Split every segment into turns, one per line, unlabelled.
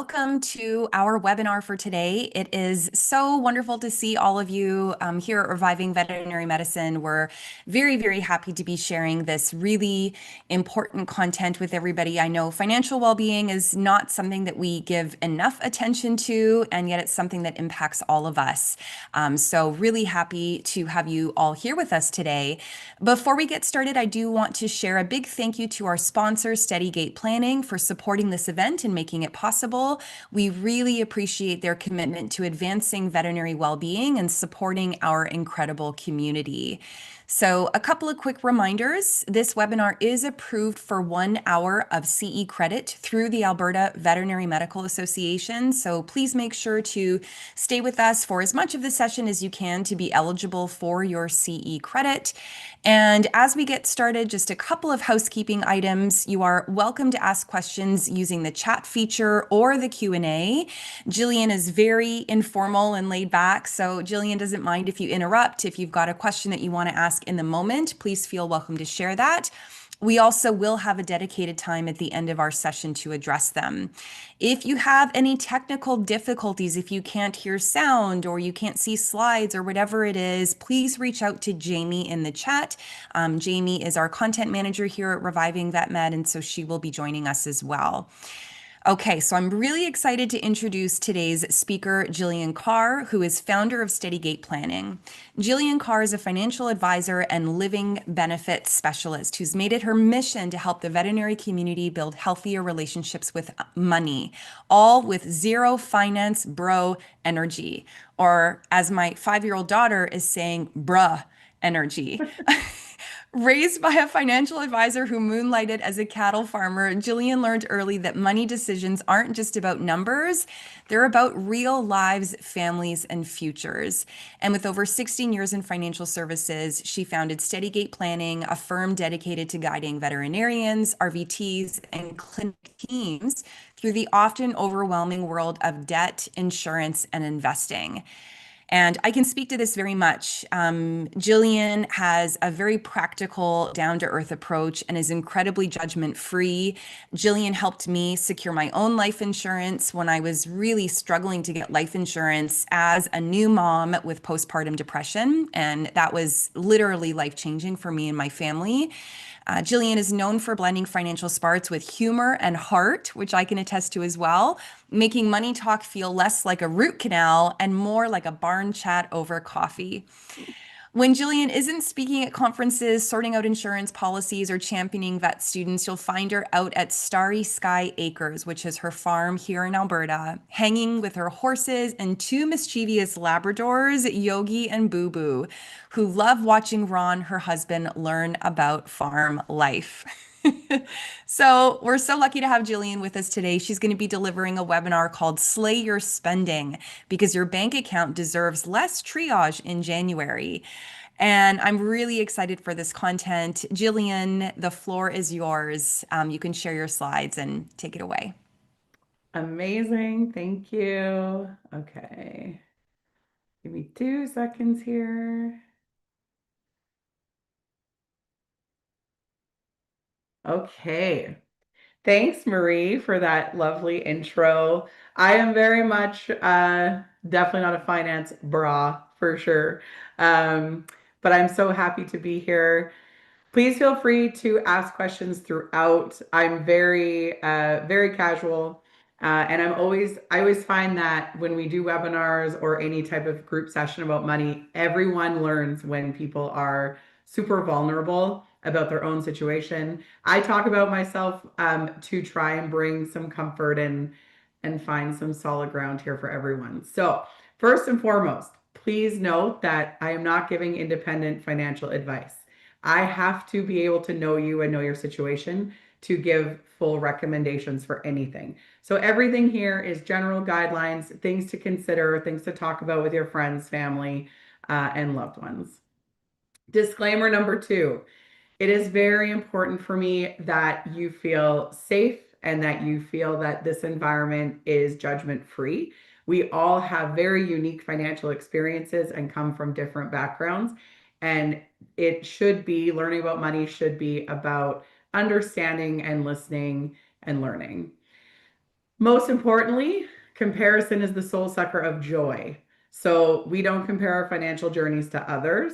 welcome to our webinar for today. It is so wonderful to see all of you here at Reviving Veterinary Medicine. We're very, very happy to be sharing this really important content with everybody. I know financial well-being is not something that we give enough attention to, and yet it's something that impacts all of us. So really happy to have you all here with us today. Before we get started, I do want to share a big thank you to our sponsor, Steadygate Planning, for supporting this event and making it possible. We really appreciate their commitment to advancing veterinary well-being and supporting our incredible community. So a couple of quick reminders. This webinar is approved for 1 hour of CE credit through the Alberta Veterinary Medical Association. So please make sure to stay with us for as much of the session as you can to be eligible for your CE credit. And as we get started, just a couple of housekeeping items. You are welcome to ask questions using the chat feature or the Q&A. Jillian is very informal and laid back, so Jillian doesn't mind if you interrupt. If you've got a question that you want to ask in the moment, please feel welcome to share that. We also will have a dedicated time at the end of our session to address them. If you have any technical difficulties, if you can't hear sound or you can't see slides or whatever it is, please reach out to Jamie in the chat. Jamie is our content manager here at Reviving Vet Med, and so she will be joining us as well. Okay, so I'm really excited to introduce today's speaker, Jillian Carr, who is founder of Steadygate Planning. Jillian Carr is a financial advisor and living benefits specialist who's made it her mission to help the veterinary community build healthier relationships with money, all with zero finance bro energy, or as my 5-year-old daughter is saying, bruh energy. Raised by a financial advisor who moonlighted as a cattle farmer, Jillian learned early that money decisions aren't just about numbers, they're about real lives, families, and futures. And with over 16 years in financial services, she founded Steadygate Planning, a firm dedicated to guiding veterinarians, RVTs, and clinic teams through the often overwhelming world of debt, insurance, and investing. And I can speak to this very much. Jillian has a very practical, down-to-earth approach and is incredibly judgment-free. Jillian helped me secure my own life insurance when I was really struggling to get life insurance as a new mom with postpartum depression. And that was literally life-changing for me and my family. Jillian is known for blending financial smarts with humor and heart, which I can attest to as well, making money talk feel less like a root canal and more like a barn chat over coffee. When Jillian isn't speaking at conferences, sorting out insurance policies, or championing vet students, you'll find her out at Starry Sky Acres, which is her farm here in Alberta, hanging with her horses and 2 mischievous Labradors, Yogi and Boo Boo, who love watching Ron, her husband, learn about farm life. So we're so lucky to have Jillian with us today. She's going to be delivering a webinar called Slay Your Spending because your bank account deserves less triage in January. And I'm really excited for this content. Jillian, the floor is yours. You can share your slides and take it away.
Amazing. Thank you. Okay. Give me 2 seconds here. Okay. Thanks, Marie, for that lovely intro. I am very much definitely not a finance bra for sure. But I'm so happy to be here. Please feel free to ask questions throughout. I'm very casual, and I always find that when we do webinars or any type of group session about money, everyone learns when people are super vulnerable about their own situation. I talk about myself to try and bring some comfort and find some solid ground here for everyone. So first and foremost, please note that I am not giving independent financial advice. I have to be able to know you and know your situation to give full recommendations for anything. So everything here is general guidelines, things to consider, things to talk about with your friends, family, and loved ones. Disclaimer number 2, it is very important for me that you feel safe and that you feel that this environment is judgment-free. We all have very unique financial experiences and come from different backgrounds. And learning about money should be about understanding and listening and learning. Most importantly, comparison is the soul sucker of joy. So we don't compare our financial journeys to others.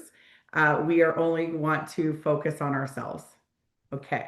We are only want to focus on ourselves. Okay.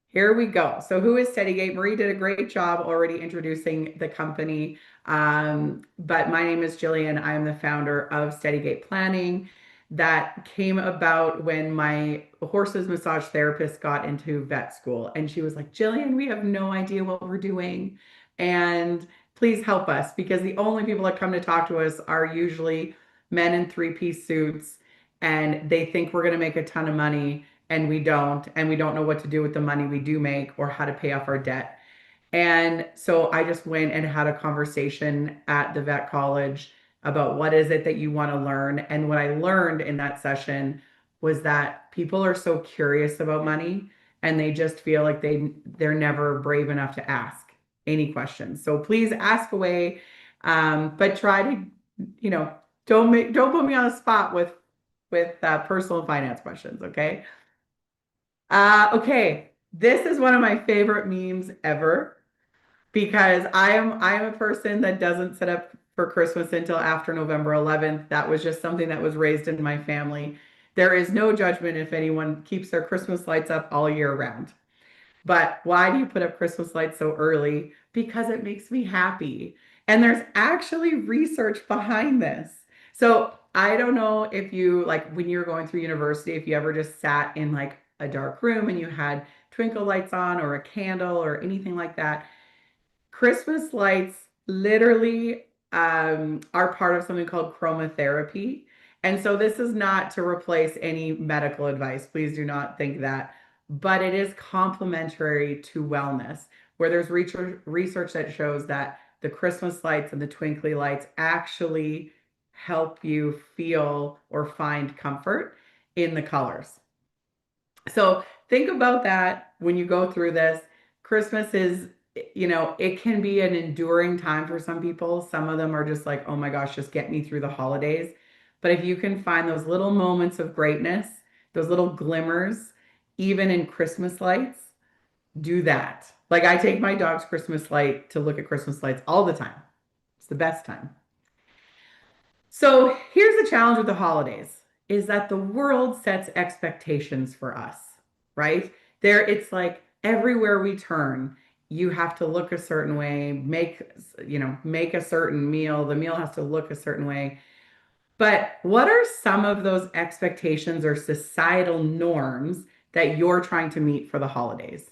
Here we go. So, who is Steadygate? Marie did a great job already introducing the company. But my name is Jillian. I am the founder of Steadygate Planning. That came about when my horse's massage therapist got into vet school. And she was like, Jillian, we have no idea what we're doing. And please help us because the only people that come to talk to us are usually men in three-piece suits and they think we're going to make a ton of money and we don't know what to do with the money we do make or how to pay off our debt. And so I just went and had a conversation at the vet college about what is it that you want to learn. And what I learned in that session was that people are so curious about money and they just feel like they're never brave enough to ask any questions. So please ask away, but try to, you know, don't put me on the spot with personal finance questions, okay? Okay, this is one of my favorite memes ever because I am a person that doesn't set up for Christmas until after November 11th. That was just something that was raised in my family. There is no judgment if anyone keeps their Christmas lights up all year round. But why do you put up Christmas lights so early? Because it makes me happy. And there's actually research behind this. So I don't know if you, like, when you're going through university, if you ever just sat in like a dark room and you had twinkle lights on or a candle or anything like that. Christmas lights literally are part of something called chromotherapy. And so this is not to replace any medical advice. Please do not think that. But it is complementary to wellness, where there's research that shows that the Christmas lights and the twinkly lights actually help you feel or find comfort in the colors. So think about that when you go through this. Christmas is, it can be an enduring time for some people. Some of them are just like, oh my gosh, just get me through the holidays. But if you can find those little moments of greatness, those little glimmers, even in Christmas lights, do that. Like I take my dog's Christmas light to look at Christmas lights all the time. It's the best time. So here's the challenge with the holidays is that the world sets expectations for us, right? It's like everywhere we turn, you have to look a certain way, make a certain meal. The meal has to look a certain way. But what are some of those expectations or societal norms that you're trying to meet for the holidays?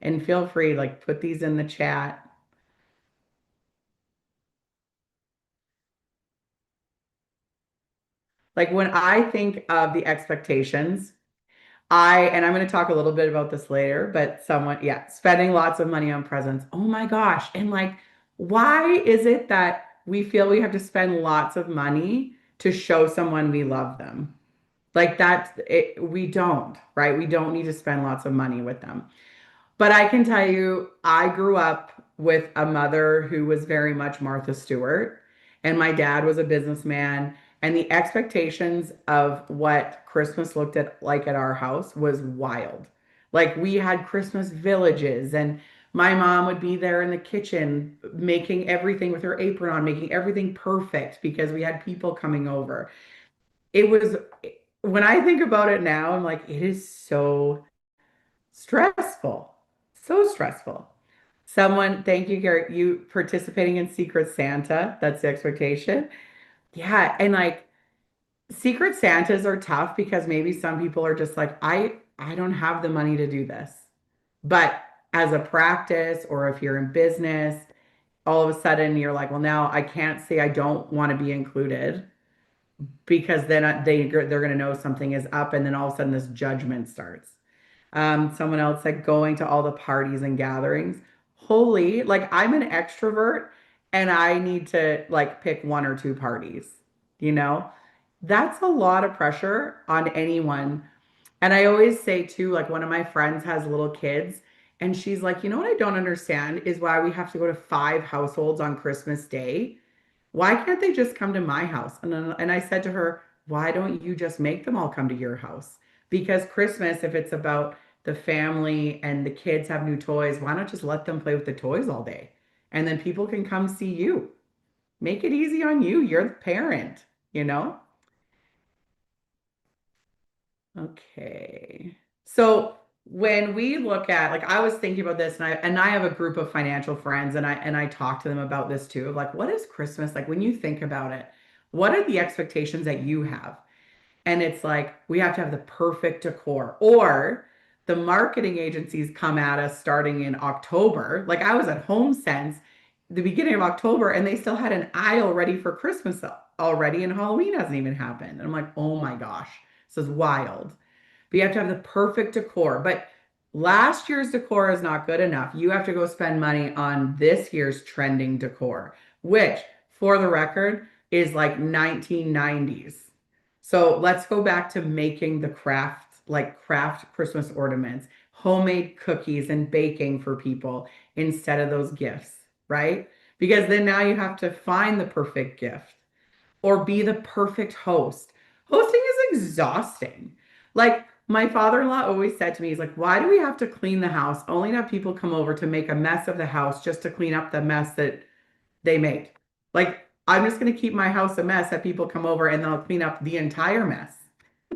And feel free, like, put these in the chat. Like when I think of the expectations, and I'm going to talk a little bit about this later, but yeah, spending lots of money on presents. Oh my gosh. And like, why is it that we feel we have to spend lots of money to show someone we love them? Like we don't, right? We don't need to spend lots of money with them. But I can tell you, I grew up with a mother who was very much Martha Stewart, and my dad was a businessman. And the expectations of what Christmas looked at like at our house was wild. Like we had Christmas villages, and my mom would be there in the kitchen making everything with her apron on, making everything perfect because we had people coming over. It was, when I think about it now, I'm like, it is so stressful. So stressful. Thank you, Gary. You participating in Secret Santa. That's the expectation. Yeah. And like Secret Santas are tough because maybe some people are just like, I don't have the money to do this. But as a practice, or if you're in business, all of a sudden you're like, well, now I can't say I don't want to be included because then they're going to know something is up. And then all of a sudden this judgment starts. Someone else said going to all the parties and gatherings. Holy, like I'm an extrovert and I need to like pick one or two parties, you know? That's a lot of pressure on anyone. And I always say too, like one of my friends has little kids and she's like, you know what I don't understand is why we have to go to 5 households on Christmas Day. Why can't they just come to my house? And I said to her, why don't you just make them all come to your house? Because Christmas, if it's about the family and the kids have new toys, why not just let them play with the toys all day? And then people can come see you. Make it easy on you. You're the parent, you know? Okay. So when we look at like I was thinking about this and I have a group of financial friends and I talk to them about this too of like what is Christmas like when you think about it? What are the expectations that you have? And it's like we have to have the perfect decor or the marketing agencies come at us starting in October. Like I was at HomeSense the beginning of October and they still had an aisle ready for Christmas already and Halloween hasn't even happened. And I'm like, "Oh my gosh. This is wild." But you have to have the perfect decor. But last year's decor is not good enough. You have to go spend money on this year's trending decor, which, for the record, is like 1990s. So let's go back to making the craft, like craft Christmas ornaments, homemade cookies and baking for people instead of those gifts, right? Because then now you have to find the perfect gift or be the perfect host. Hosting is exhausting. Like my father-in-law always said to me, he's like, why do we have to clean the house only to have people come over to make a mess of the house just to clean up the mess that they made? Like, I'm just going to keep my house a mess that people come over and they'll clean up the entire mess.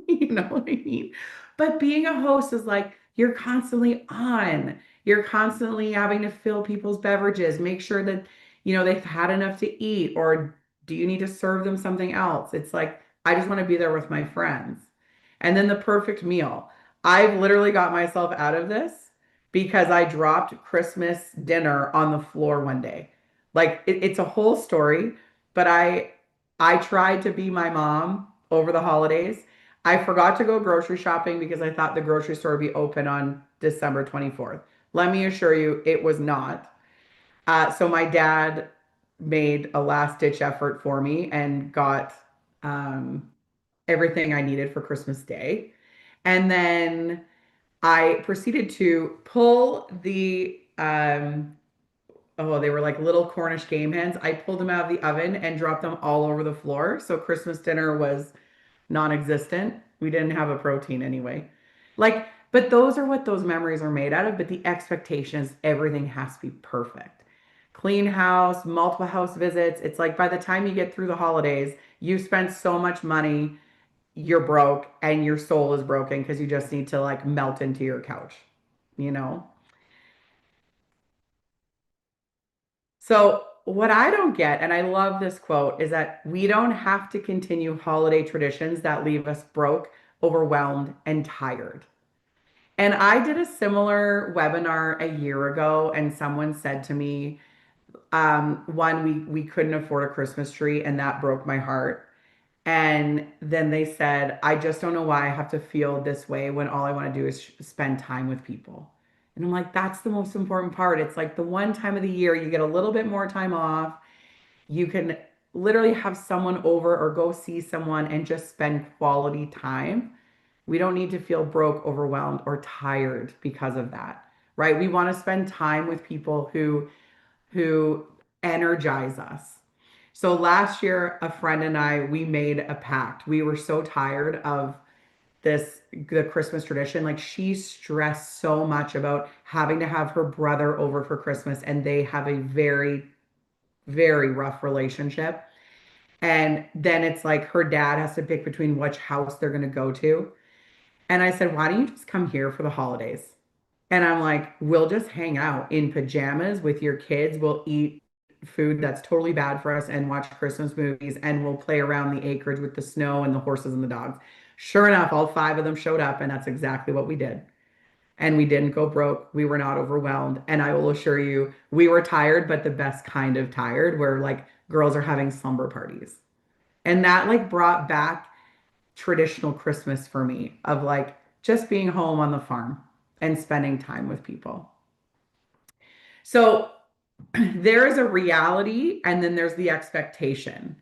You know what I mean? But being a host is like you're constantly on. You're constantly having to fill people's beverages, make sure that, they've had enough to eat, or do you need to serve them something else? It's like, I just want to be there with my friends. And then the perfect meal. I've literally got myself out of this because I dropped Christmas dinner on the floor one day. Like it's a whole story, but I tried to be my mom over the holidays. I forgot to go grocery shopping because I thought the grocery store would be open on December 24th. Let me assure you, it was not. So my dad made a last ditch effort for me and got um, everything I needed for Christmas Day. And then I proceeded to pull oh, they were like little Cornish game hens. I pulled them out of the oven and dropped them all over the floor. So Christmas dinner was non-existent. We didn't have a protein anyway. Like, but those are what those memories are made out of. But the expectations, everything has to be perfect. Clean house, multiple house visits. It's like by the time you get through the holidays, you've spent so much money, you're broke and your soul is broken because you just need to like melt into your couch, you know? So, what I don't get, and I love this quote, is that we don't have to continue holiday traditions that leave us broke, overwhelmed, and tired. And I did a similar webinar a year ago, and someone said to me, one, we couldn't afford a Christmas tree, and that broke my heart. And then they said, I just don't know why I have to feel this way when all I want to do is spend time with people. And I'm like, that's the most important part. It's like the one time of the year you get a little bit more time off. You can literally have someone over or go see someone and just spend quality time. We don't need to feel broke, overwhelmed, or tired because of that, right? We want to spend time with people who energize us. So last year, a friend and I, we made a pact. We were so tired of the Christmas tradition. Like she stressed so much about having to have her brother over for Christmas, and they have a very, very rough relationship. And then it's like her dad has to pick between which house they're going to go to. And I said, why don't you just come here for the holidays? And I'm like, we'll just hang out in pajamas with your kids. We'll eat food that's totally bad for us and watch Christmas movies and we'll play around the acreage with the snow and the horses and the dogs. Sure enough, all five of them showed up, and that's exactly what we did. And we didn't go broke. We were not overwhelmed. And I will assure you, we were tired, but the best kind of tired, where like girls are having slumber parties. And that like brought back traditional Christmas for me of like just being home on the farm and spending time with people. So there is a reality and then there's the expectation.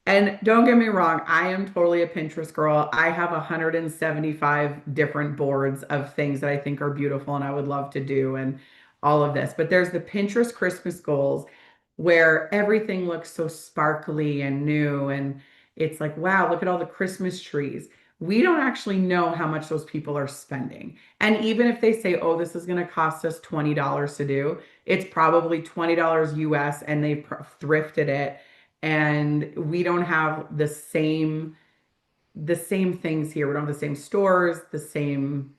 And don't get me wrong, I am totally a Pinterest girl. I have 175 different boards of things that I think are beautiful and I would love to do and all of this. But there's the Pinterest Christmas goals where everything looks so sparkly and new. And it's like, wow, look at all the Christmas trees. we don't actually know how much those people are spending. And even if they say, oh, this is going to cost us $20 to do, it's probably $20 US and they've thrifted it. And we don't have the same things here. We don't have the same stores, the same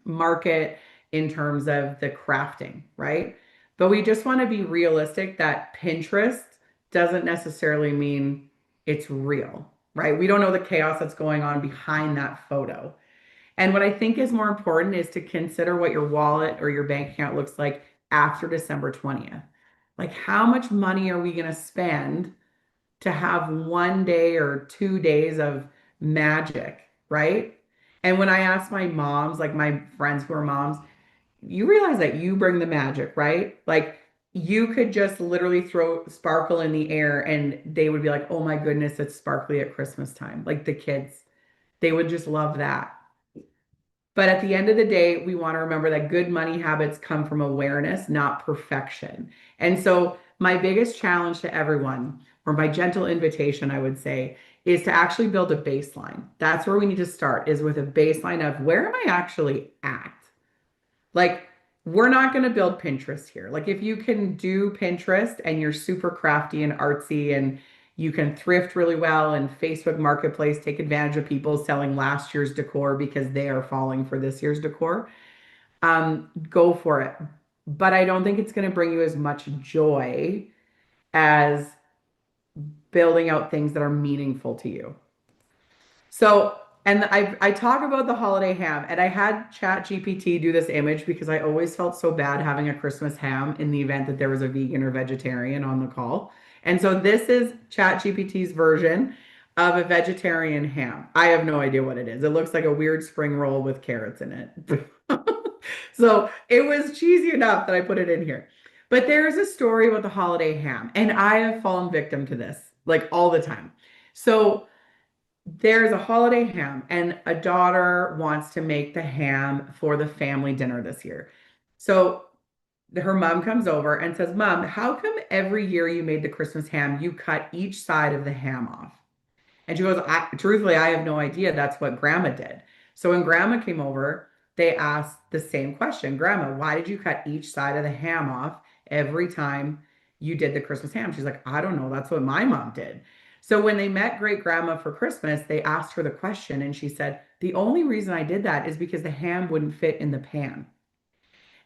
market in terms of the crafting, right? But we just want to be realistic that Pinterest doesn't necessarily mean it's real, right? We don't know the chaos that's going on behind that photo. And what I think is more important is to consider what your wallet or your bank account looks like after December 20th. Like, how much money are we going to spend to have 1 day or 2 days of magic, right? And when I ask my moms, like my friends who are moms, you realize that you bring the magic, right? Like you could just literally throw sparkle in the air and they would be like, oh my goodness, it's sparkly at Christmas time. Like the kids, they would just love that. But at the end of the day, we want to remember that good money habits come from awareness, not perfection. And so, my biggest challenge to everyone, or my gentle invitation, I would say, is to actually build a baseline. That's where we need to start, is with a baseline of where am I actually at? Like, we're not going to build Pinterest here. Like, if you can do Pinterest and you're super crafty and artsy and you can thrift really well and Facebook Marketplace take advantage of people selling last year's decor because they are falling for this year's decor, go for it. But I don't think it's going to bring you as much joy as building out things that are meaningful to you. So, and I talk about the holiday ham, and I had ChatGPT do this image because I always felt so bad having a Christmas ham in the event that there was a vegan or vegetarian on the call. And so this is ChatGPT's version of a vegetarian ham. I have no idea what it is. It looks like a weird spring roll with carrots in it. So it was cheesy enough that I put it in here. But there is a story about the holiday ham, and I have fallen victim to this like all the time. So there's a holiday ham, and a daughter wants to make the ham for the family dinner this year. So her mom comes over and says, Mom, how come every year you made the Christmas ham, you cut each side of the ham off? And she goes, truthfully, I have no idea. That's what grandma did. So when grandma came over, they asked the same question. Grandma, why did you cut each side of the ham off every time you did the Christmas ham? She's like, I don't know. That's what my mom did. So when they met great grandma for Christmas, they asked her the question and she said, the only reason I did that is because the ham wouldn't fit in the pan.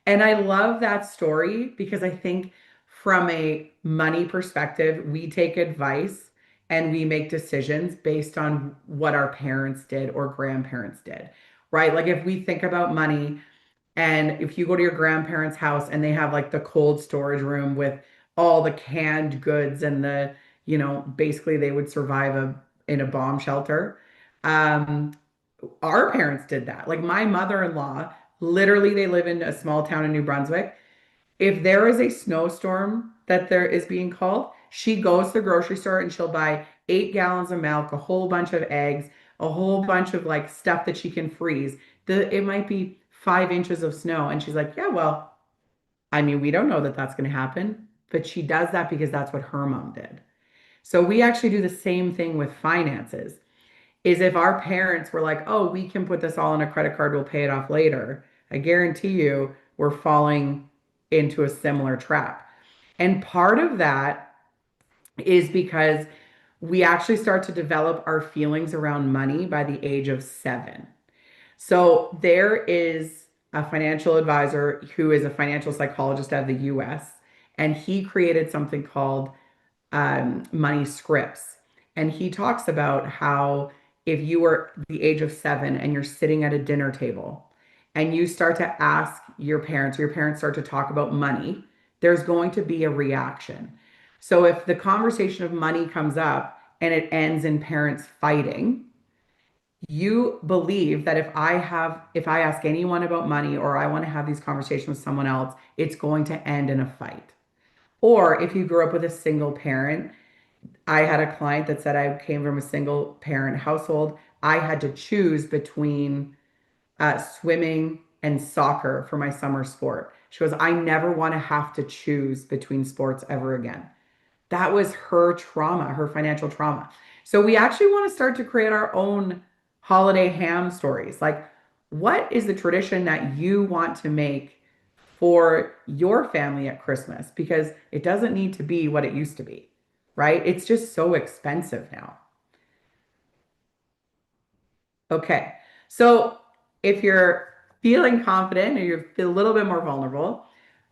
And I love that story because I think from a money perspective, we take advice and we make decisions based on what our parents did or grandparents did, right? Like if we think about money and if you go to your grandparents' house and they have like the cold storage room with all the canned goods and basically they would survive in a bomb shelter. Um, our parents did that. Like my mother-in-law, literally, they live in a small town in New Brunswick. If there is a snowstorm that there is being called, she goes to the grocery store and she'll buy 8 gallons of milk, a whole bunch of eggs, a whole bunch of like stuff that she can freeze. It might be 5 inches of snow. And she's like, yeah, well, I mean, we don't know that that's going to happen, but she does that because that's what her mom did. So we actually do the same thing with finances is if our parents were like, oh, we can put this all on a credit card, we'll pay it off later. I guarantee you we're falling into a similar trap. And part of that is because we actually start to develop our feelings around money by the age of 7. So there is a financial advisor who is a financial psychologist out of the US, and he created something called money scripts. And he talks about how if you are the age of 7 and you're sitting at a dinner table and you start to ask your parents, or your parents start to talk about money, there's going to be a reaction. So if the conversation of money comes up and it ends in parents fighting, you believe that if I ask anyone about money or I want to have these conversations with someone else, it's going to end in a fight. Or if you grew up with a single parent, I had a client that said I came from a single parent household. I had to choose between swimming and soccer for my summer sport. She goes, I never want to have to choose between sports ever again. That was her trauma, her financial trauma. So we actually want to start to create our own holiday ham stories. Like, what is the tradition that you want to make for your family at Christmas? Because it doesn't need to be what it used to be, right? It's just so expensive now. Okay. So if you're feeling confident or you feel a little bit more vulnerable,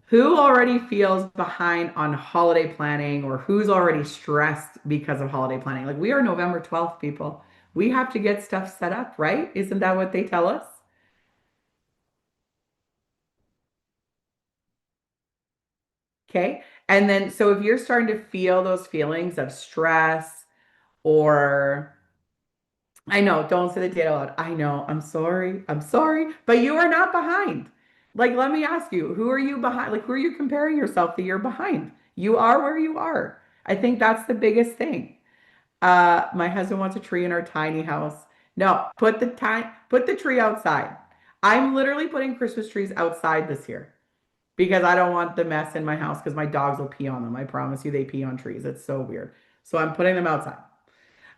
who already feels behind on holiday planning or who's already stressed because of holiday planning? Like we are November 12th, people. We have to get stuff set up, right? Isn't that what they tell us? Okay. And then, so if you're starting to feel those feelings of stress or I know, don't say the date out loud. I know, I'm sorry. I'm sorry, but you are not behind. Like, let me ask you, who are you behind? Like, who are you comparing yourself that you're behind? You are where you are. I think that's the biggest thing. My husband wants a tree in our tiny house. No, put the tree outside. I'm literally putting Christmas trees outside this year because I don't want the mess in my house because my dogs will pee on them. I promise you, they pee on trees. It's so weird. So I'm putting them outside.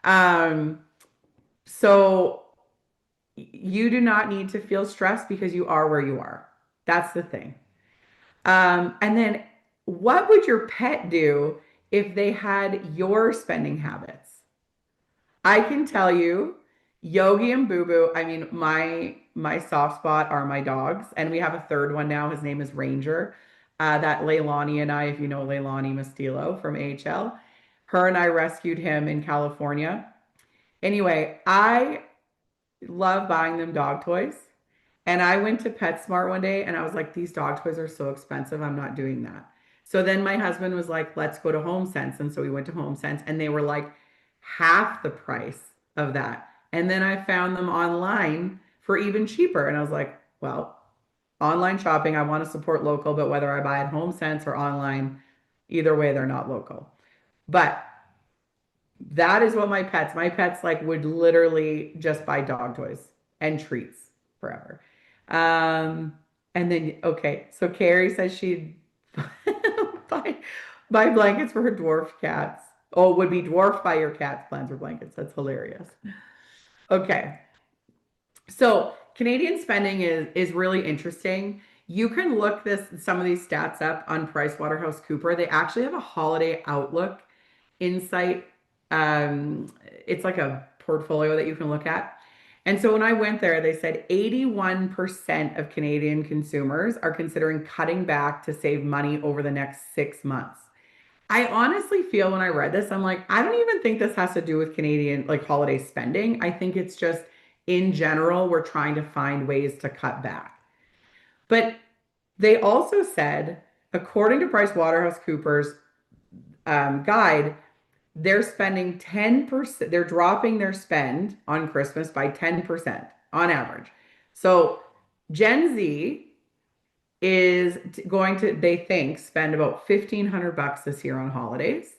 Um, so you do not need to feel stressed because you are where you are. That's the thing. And then what would your pet do if they had your spending habits? I can tell you, Yogi and Boo Boo, I mean, my soft spot are my dogs, and we have a third one now. His name is Ranger. That Leilani and I, if you know Leilani Mastilo from AHL, her and I rescued him in California. Anyway, I love buying them dog toys. And I went to PetSmart one day and I was like, these dog toys are so expensive. I'm not doing that. So then my husband was like, let's go to HomeSense. And so we went to HomeSense and they were like half the price of that. And then I found them online for even cheaper. And I was like, well, online shopping, I want to support local, but whether I buy at HomeSense or online, either way, they're not local. But that is what my pets like would literally just buy dog toys and treats forever. Um, and then, okay, so Carrie says she'd buy, buy blankets for her dwarf cats. Oh, would be dwarfed by your cat's plans or blankets. That's hilarious. Okay, so Canadian spending is really interesting. You can look some of these stats up on PricewaterhouseCooper. They actually have a holiday outlook insight. It's like a portfolio that you can look at. And so when I went there, they said 81% of Canadian consumers are considering cutting back to save money over the next 6 months. I honestly feel when I read this, I'm like, I don't even think this has to do with Canadian like holiday spending. I think it's just in general, we're trying to find ways to cut back. But they also said, according to PricewaterhouseCoopers guide, they're spending 10%, they're dropping their spend on Christmas by 10% on average. So Gen Z is going to, they think, spend about 1,500 bucks this year on holidays.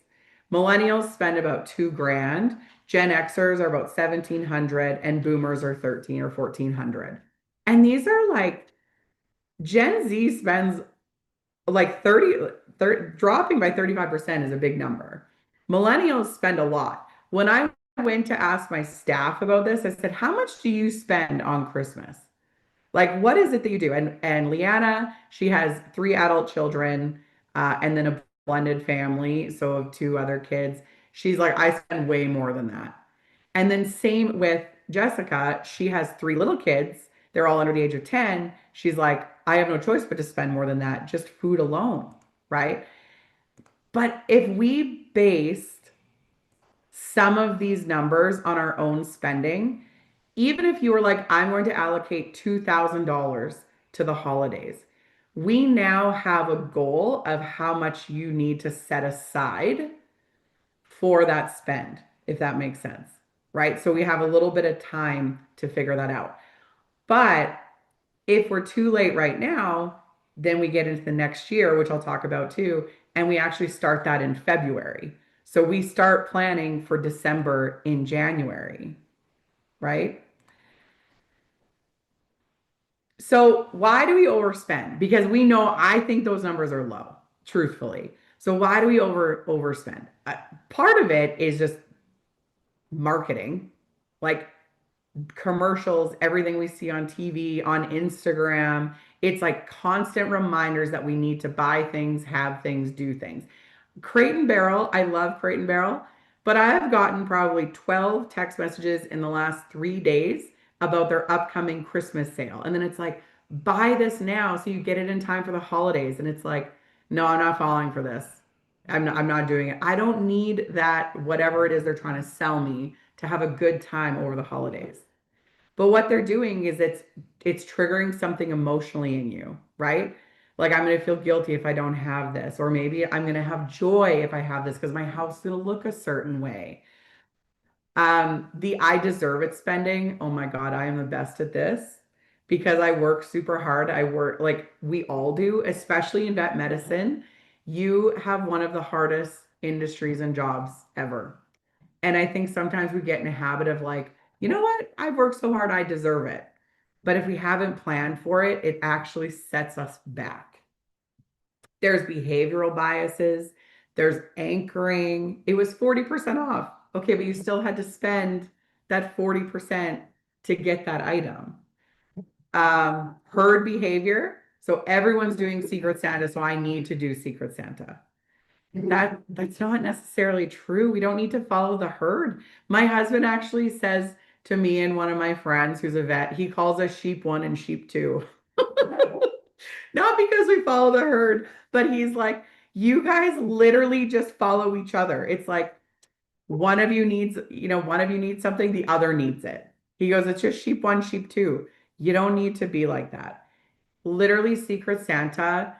Millennials spend about 2 grand. Gen Xers are about 1,700 and boomers are 13 or 1,400. And these are like Gen Z spends like 30, dropping by 35% is a big number. Millennials spend a lot. When I went to ask my staff about this, I said, how much do you spend on Christmas? Like, what is it that you do? And Leanna, she has 3 adult children, and then a blended family, so of 2 other kids. She's like, I spend way more than that. And then same with Jessica, she has 3 little kids. They're all under the age of 10. She's like, I have no choice but to spend more than that, just food alone, right? But if we based some of these numbers on our own spending, even if you were like, I'm going to allocate $2,000 to the holidays, we now have a goal of how much you need to set aside for that spend, if that makes sense, right? So we have a little bit of time to figure that out. But if we're too late right now, then we get into the next year, which I'll talk about too, and we actually start that in February. So we start planning for December in January, right? So why do we overspend? Because we know I think those numbers are low, truthfully. So why do we overspend? Part of it is just marketing. Like commercials, everything we see on TV, on Instagram. It's like constant reminders that we need to buy things, have things, do things. Crate and Barrel, I love Crate and Barrel, but I have gotten probably 12 text messages in the last 3 days about their upcoming Christmas sale. And then it's like, buy this now so you get it in time for the holidays. And it's like, no, I'm not falling for this. I'm not doing it. I don't need that, whatever it is they're trying to sell me to have a good time over the holidays. But what they're doing is it's triggering something emotionally in you, right? Like I'm going to feel guilty if I don't have this, or maybe I'm going to have joy if I have this because my house is going to look a certain way. The I deserve it spending. Oh my God, I am the best at this because I work super hard. I work like we all do, especially in vet medicine. You have one of the hardest industries and jobs ever. And I think sometimes we get in a habit of like, you know what? I've worked so hard, I deserve it. But if we haven't planned for it, it actually sets us back. There's behavioral biases, there's anchoring. It was 40% off. Okay, but you still had to spend that 40% to get that item. Herd behavior. So everyone's doing Secret Santa, so I need to do Secret Santa. That's not necessarily true. We don't need to follow the herd. My husband actually says to me and one of my friends who's a vet, he calls us sheep one and sheep two. Not because we follow the herd, but he's like, you guys literally just follow each other. It's like one of you needs, one of you needs something, the other needs it. He goes, it's just sheep one, sheep two. You don't need to be like that. Literally, Secret Santa,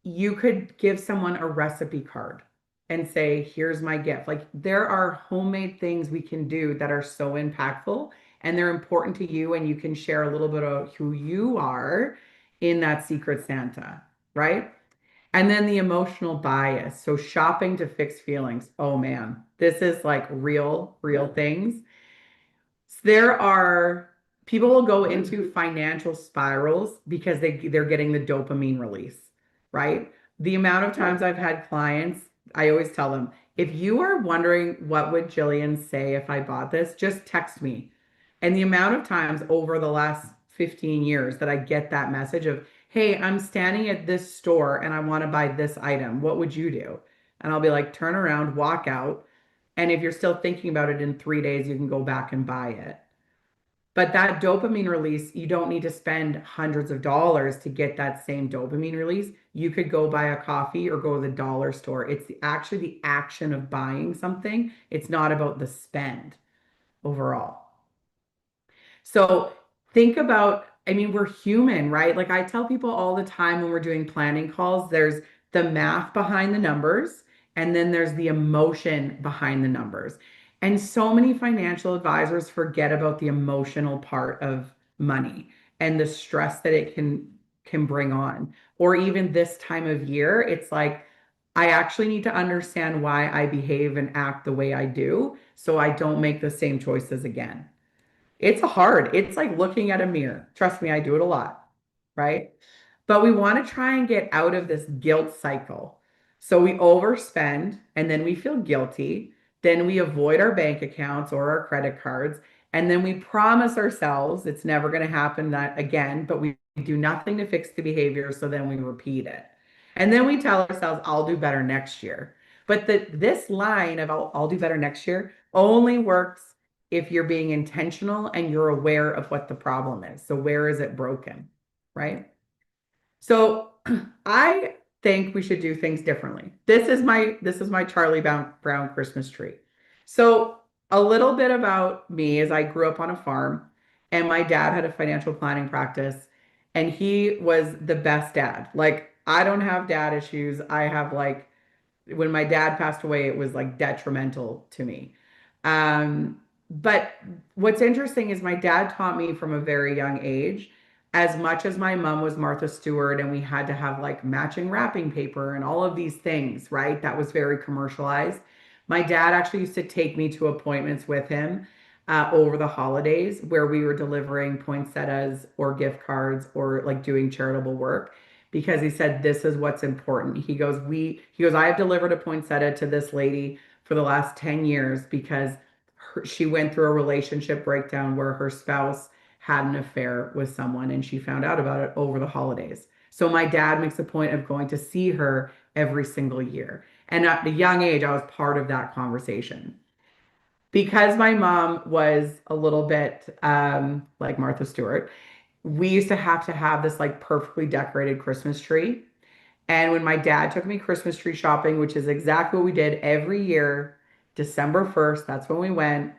you could give someone a recipe card and say, here's my gift. Like there are homemade things we can do that are so impactful and they're important to you, and you can share a little bit of who you are in that Secret Santa, right? And then the emotional bias. So shopping to fix feelings. Oh man, this is like real things. There are people will go into financial spirals because they're getting the dopamine release, right? The amount of times I've had clients, I always tell them, if you are wondering what would Jillian say if I bought this, just text me. And the amount of times over the last 15 years that I get that message of, hey, I'm standing at this store and I want to buy this item. What would you do? And I'll be like, turn around, walk out. And if you're still thinking about it in 3 days, you can go back and buy it. But that dopamine release, you don't need to spend hundreds of dollars to get that same dopamine release. You could go buy a coffee or go to the dollar store. It's actually the action of buying something. It's not about the spend overall. So think about, I mean, we're human, right? Like I tell people all the time when we're doing planning calls, there's the math behind the numbers, and then there's the emotion behind the numbers. And so many financial advisors forget about the emotional part of money and the stress that it can bring on. Or even this time of year, it's like I actually need to understand why I behave and act the way I do so I don't make the same choices again. It's hard. It's like looking at a mirror. Trust me, I do it a lot, right? But we want to try and get out of this guilt cycle. So we overspend and then we feel guilty. Then we avoid our bank accounts or our credit cards. And then we promise ourselves it's never going to happen that again, but we do nothing to fix the behavior. So then we repeat it. And then we tell ourselves, I'll do better next year. But this line of I'll do better next year only works if you're being intentional and you're aware of what the problem is. So where is it broken, right? So I think we should do things differently. This is my Charlie Brown Christmas tree. So a little bit about me is I grew up on a farm and my dad had a financial planning practice and he was the best dad. Like I don't have dad issues. I have like when my dad passed away, it was like detrimental to me. But what's interesting is my dad taught me from a very young age, as much as my mom was Martha Stewart and we had to have like matching wrapping paper and all of these things, right? That was very commercialized. My dad actually used to take me to appointments with him over the holidays where we were delivering poinsettias or gift cards or like doing charitable work because he said this is what's important. He goes I have delivered a poinsettia to this lady for the last 10 years because she went through a relationship breakdown where her spouse had an affair with someone and she found out about it over the holidays. So my dad makes a point of going to see her every single year. And at a young age, I was part of that conversation. Because my mom was a little bit like Martha Stewart, we used to have this like perfectly decorated Christmas tree. And when my dad took me Christmas tree shopping, which is exactly what we did every year, December 1st, that's when we went,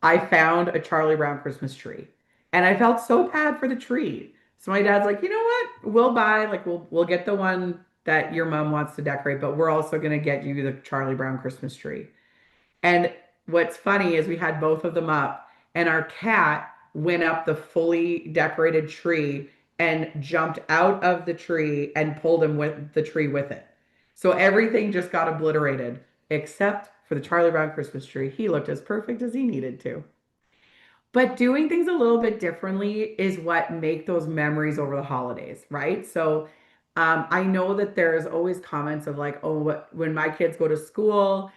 I found a Charlie Brown Christmas tree. And I felt so bad for the tree. So my dad's like, you know what? We'll buy, like, we'll get the one that your mom wants to decorate, but we're also gonna get you the Charlie Brown Christmas tree. And what's funny is we had both of them up, and our cat went up the fully decorated tree and jumped out of the tree and pulled him with the tree with it. So everything just got obliterated except for the Charlie Brown Christmas tree. He looked as perfect as he needed to. But doing things a little bit differently is what make those memories over the holidays, right? So I know that there's always comments of like, oh, when my kids go to school,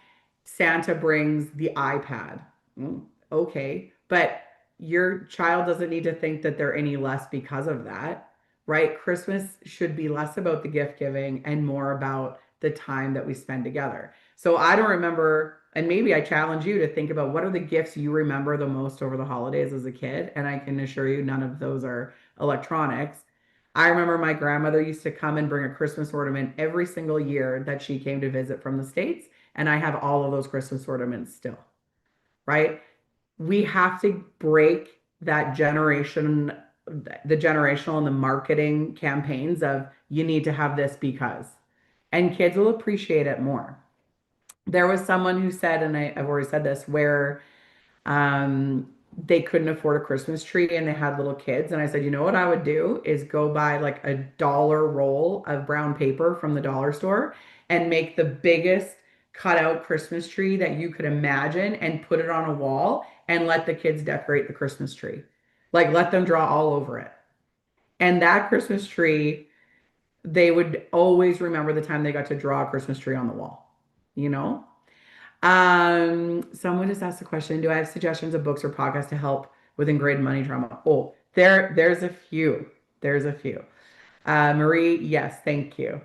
Santa brings the iPad. Okay, but your child doesn't need to think that they're any less because of that, right? Christmas should be less about the gift giving and more about the time that we spend together. So I don't remember, and maybe I challenge you to think about what are the gifts you remember the most over the holidays as a kid. And I can assure you, none of those are electronics. I remember my grandmother used to come and bring a Christmas ornament every single year that she came to visit from the States. And I have all of those Christmas ornaments still, right? We have to break that generation, the generational and the marketing campaigns of you need to have this because, and kids will appreciate it more. There was someone who said, and I've already said this, where they couldn't afford a Christmas tree and they had little kids. And I said, you know what I would do is go buy like a dollar roll of brown paper from the dollar store and make the biggest cutout Christmas tree that you could imagine and put it on a wall and let the kids decorate the Christmas tree. Like let them draw all over it. And that Christmas tree, they would always remember the time they got to draw a Christmas tree on the wall, you know? Someone just asked the question, do I have suggestions of books or podcasts to help with ingrained money trauma? Oh, there's a few. There's a few. Marie, yes, thank you.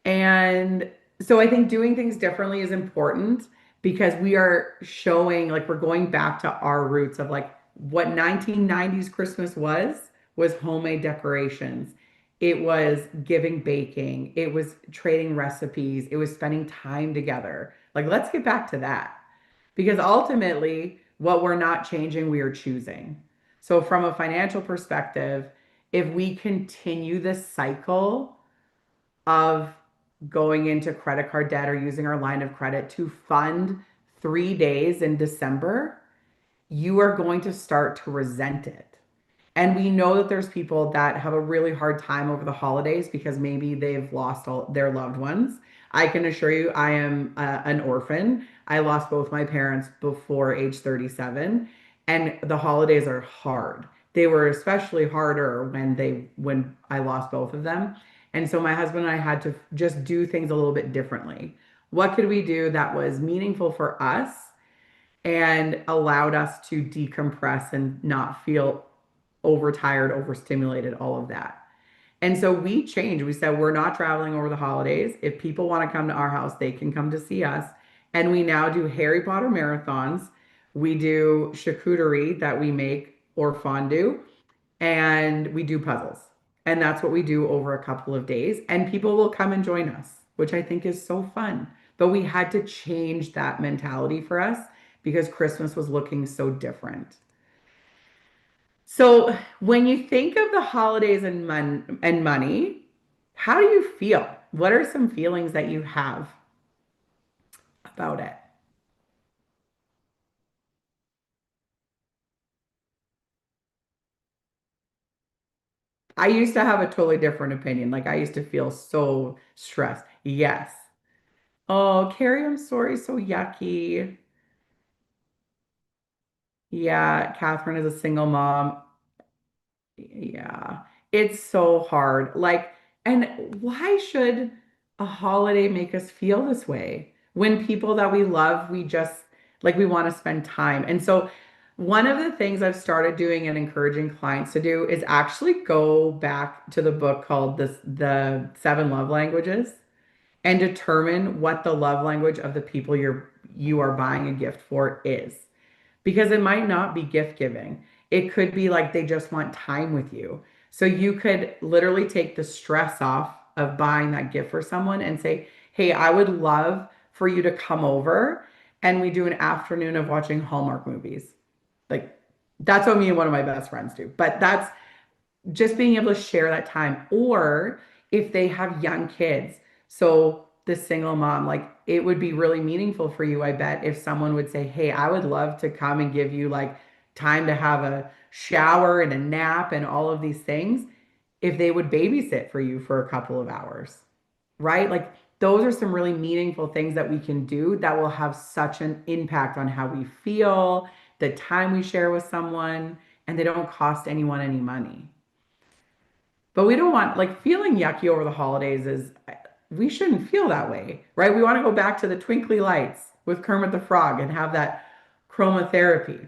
And so I think doing things differently is important because we are showing, like, we're going back to our roots of like what 1990s Christmas was homemade decorations. It was giving baking. It was trading recipes. It was spending time together. Like, let's get back to that because ultimately, what we're not changing, we are choosing. So, from a financial perspective, if we continue this cycle, of going into credit card debt or using our line of credit to fund 3 days in December, you are going to start to resent it. And we know that there's people that have a really hard time over the holidays because maybe they've lost all their loved ones. I can assure you, I am an orphan. I lost both my parents before age 37, and the holidays are hard. They were especially harder when I lost both of them. And so my husband and I had to just do things a little bit differently. What could we do that was meaningful for us and allowed us to decompress and not feel overtired, overstimulated, all of that. And so we changed. We said, we're not traveling over the holidays. If people want to come to our house, they can come to see us. And we now do Harry Potter marathons. We do charcuterie that we make or fondue, and we do puzzles. And that's what we do over a couple of days. And people will come and join us, which I think is so fun. But we had to change that mentality for us because Christmas was looking so different. So when you think of the holidays and money, how do you feel? What are some feelings that you have about it? I used to have a totally different opinion. Like I used to feel so stressed. Yes. Oh, Carrie, I'm sorry. So yucky. Yeah, Catherine is a single mom. Yeah, it's so hard. Like, and why should a holiday make us feel this way? When people that we love, we just Like we want to spend time. And so one of the things I've started doing and encouraging clients to do is actually go back to the book called the Seven Love Languages and determine what the love language of the people you are buying a gift for is. Because it might not be gift giving. It could be like they just want time with you. So you could literally take the stress off of buying that gift for someone and say, "Hey, I would love for you to come over and we do an afternoon of watching Hallmark movies." Like that's what me and one of my best friends do. But that's just being able to share that time. Or if they have young kids, so the single mom, like it would be really meaningful for you, I bet, if someone would say, "Hey, I would love to come and give you like time to have a shower and a nap and all of these things," if they would babysit for you for a couple of hours, right? Like those are some really meaningful things that we can do that will have such an impact on how we feel, the time we share with someone, and they don't cost anyone any money. But we don't want like feeling yucky over the holidays is we shouldn't feel that way, right? We want to go back to the twinkly lights with Kermit the Frog and have that chromotherapy.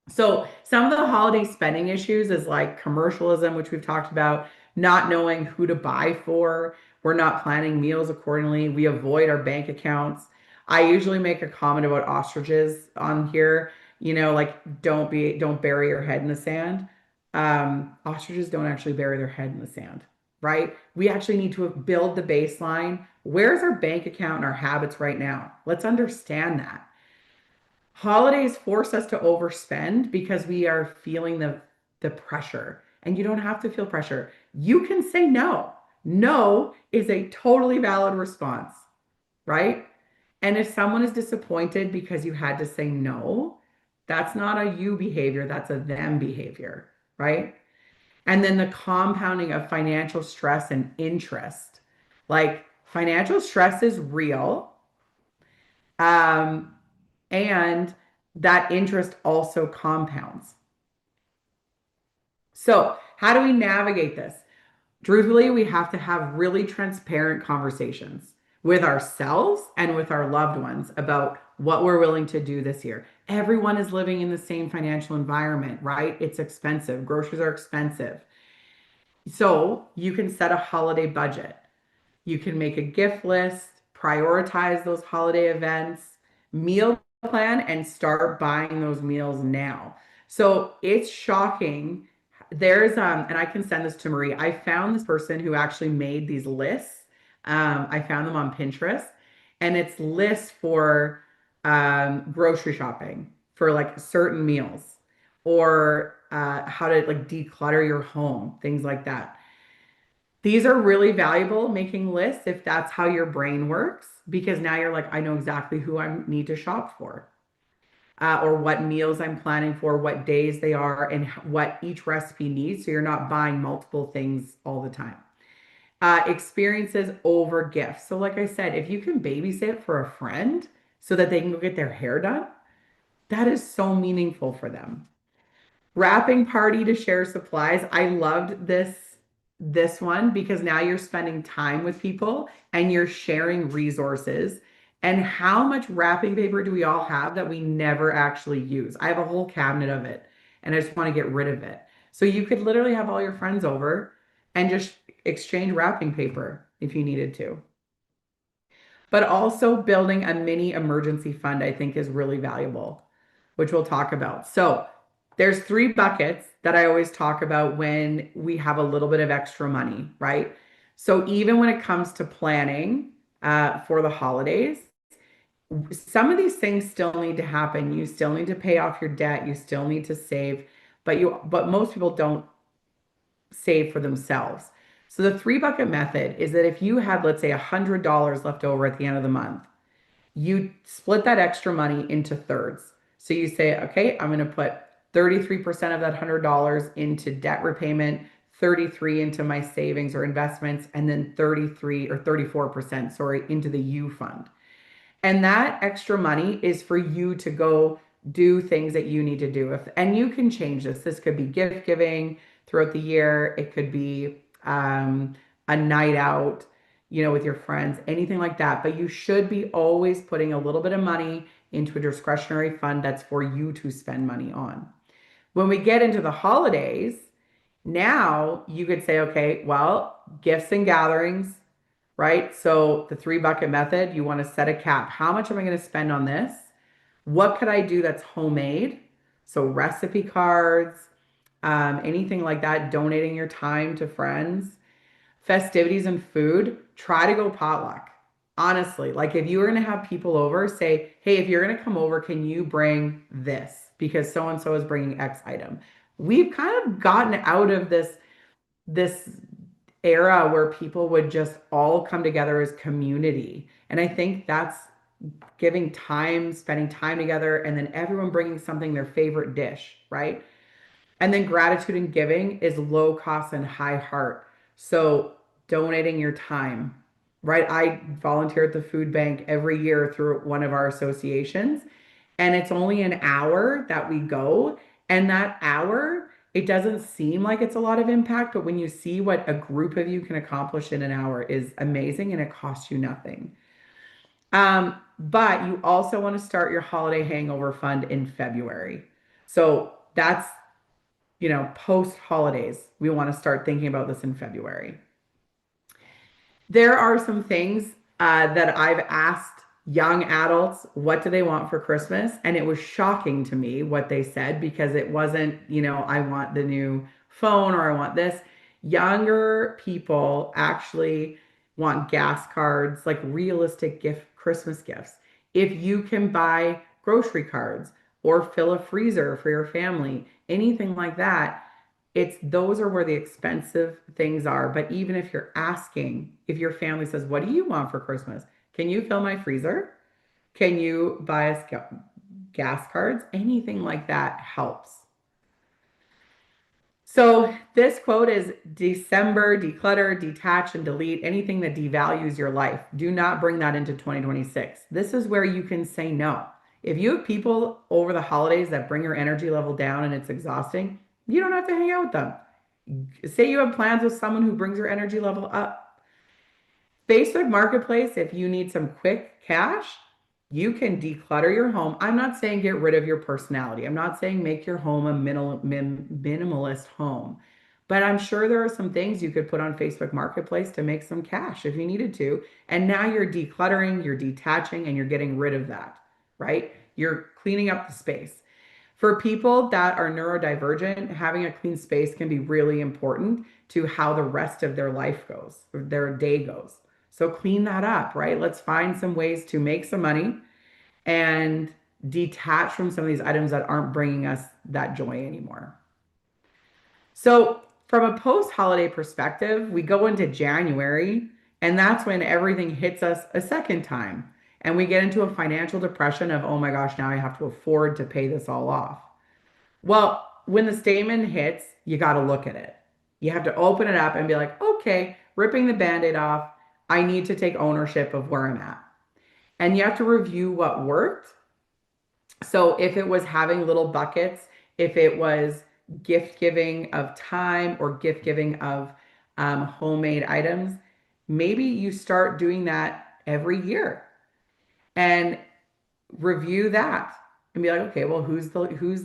So some of the holiday spending issues is like commercialism, which we've talked about, not knowing who to buy for. We're not planning meals accordingly. We avoid our bank accounts. I usually make a comment about ostriches on here, like don't bury your head in the sand. Ostriches don't actually bury their head in the sand, right? We actually need to build the baseline. Where's our bank account and our habits right now? Let's understand that. Holidays force us to overspend because we are feeling the pressure. And you don't have to feel pressure. You can say no. No is a totally valid response, right? And if someone is disappointed because you had to say no, that's not a you behavior, that's a them behavior, right? And then the compounding of financial stress and interest. Like financial stress is real. Um, and that interest also compounds. So, how do we navigate this? Truthfully, we have to have really transparent conversations with ourselves and with our loved ones about what we're willing to do this year. Everyone is living in the same financial environment, right? It's expensive. Groceries are expensive. So, you can set a holiday budget. You can make a gift list, prioritize those holiday events, meal plan, and start buying those meals now. So it's shocking. And I can send this to Marie. I found this person who actually made these lists. I found them on Pinterest, and it's lists for grocery shopping for like certain meals or how to like declutter your home, things like that. These are really valuable making lists if that's how your brain works, because now you're like, I know exactly who I need to shop for, or what meals I'm planning for, what days they are, and what each recipe needs. So you're not buying multiple things all the time. Experiences over gifts. So, like I said, if you can babysit for a friend so that they can go get their hair done, that is so meaningful for them. Wrapping party to share supplies. I loved this one because now you're spending time with people and you're sharing resources. And how much wrapping paper do we all have that we never actually use? I have a whole cabinet of it and I just want to get rid of it. So you could literally have all your friends over and just exchange wrapping paper if you needed to. But also building a mini emergency fund, I think, is really valuable, which we'll talk about. So there's three buckets that I always talk about when we have a little bit of extra money, right? So even when it comes to planning for the holidays, some of these things still need to happen. You still need to pay off your debt. You still need to save, but most people don't save for themselves. So the three bucket method is that if you had, let's say, $100 left over at the end of the month, you split that extra money into thirds. So you say, okay, I'm going to put 33% of that $100 into debt repayment, 33 into my savings or investments, and then 33 or 34%, sorry, into the U fund. And that extra money is for you to go do things that you need to do. And you can change this. This could be gift giving throughout the year. It could be a night out, with your friends, anything like that. But you should be always putting a little bit of money into a discretionary fund that's for you to spend money on. When we get into the holidays, now you could say, okay, well, gifts and gatherings, right? So the three bucket method, you want to set a cap. How much am I going to spend on this? What could I do that's homemade? So recipe cards, anything like that, donating your time to friends, festivities and food, try to go potluck. Honestly, like if you were going to have people over, say, hey, if you're going to come over, can you bring this? Because so and so is bringing X item. We've kind of gotten out of this era where people would just all come together as community. And I think that's giving time, spending time together, and then everyone bringing something their favorite dish, right? And then gratitude and giving is low cost and high heart. So donating your time, right? I volunteer at the food bank every year through one of our associations, and it's only an hour that we go. And that hour, it doesn't seem like it's a lot of impact, but when you see what a group of you can accomplish in an hour is amazing and it costs you nothing. But you also want to start your holiday hangover fund in February. So that's, post holidays. We want to start thinking about this in February. There are some things that I've asked young adults, what do they want for Christmas? And it was shocking to me what they said because it wasn't, I want the new phone or I want this. Younger people actually want gas cards, like realistic Christmas gifts. If you can buy grocery cards or fill a freezer for your family, anything like that, it's those are where the expensive things are. But even if you're asking, if your family says, what do you want for Christmas? Can you fill my freezer? Can you buy us gas cards? Anything like that helps. So this quote is December, declutter, detach, and delete anything that devalues your life. Do not bring that into 2026. This is where you can say no. If you have people over the holidays that bring your energy level down and it's exhausting, you don't have to hang out with them. Say you have plans with someone who brings your energy level up. Facebook Marketplace, if you need some quick cash, you can declutter your home. I'm not saying get rid of your personality. I'm not saying make your home a minimalist home. But I'm sure there are some things you could put on Facebook Marketplace to make some cash if you needed to. And now you're decluttering, you're detaching, and you're getting rid of that, right? You're cleaning up the space. For people that are neurodivergent, having a clean space can be really important to how the rest of their life goes, or their day goes. So clean that up, right? Let's find some ways to make some money and detach from some of these items that aren't bringing us that joy anymore. So, from a post holiday perspective, we go into January, and that's when everything hits us a second time. And we get into a financial depression of, oh my gosh, now I have to afford to pay this all off. Well, when the statement hits, you got to look at it. You have to open it up and be like, okay, ripping the band aid off, I need to take ownership of where I'm at. And you have to review what worked. So if it was having little buckets, if it was gift giving of time or gift giving of homemade items, maybe you start doing that every year and review that and be like, okay, well, who's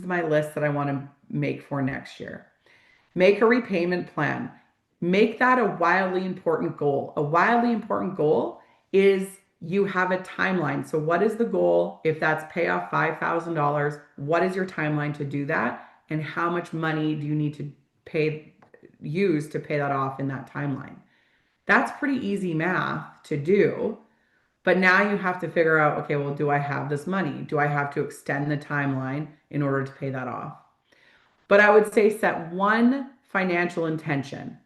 my list that I want to make for next year? Make a repayment plan. Make that a wildly important goal. A wildly important goal is you have a timeline. So, what is the goal? If that's pay off $5,000, what is your timeline to do that? And how much money do you need to use to pay that off in that timeline? That's pretty easy math to do. But now you have to figure out, okay, well, do I have this money? Do I have to extend the timeline in order to pay that off? But I would say set one financial intention.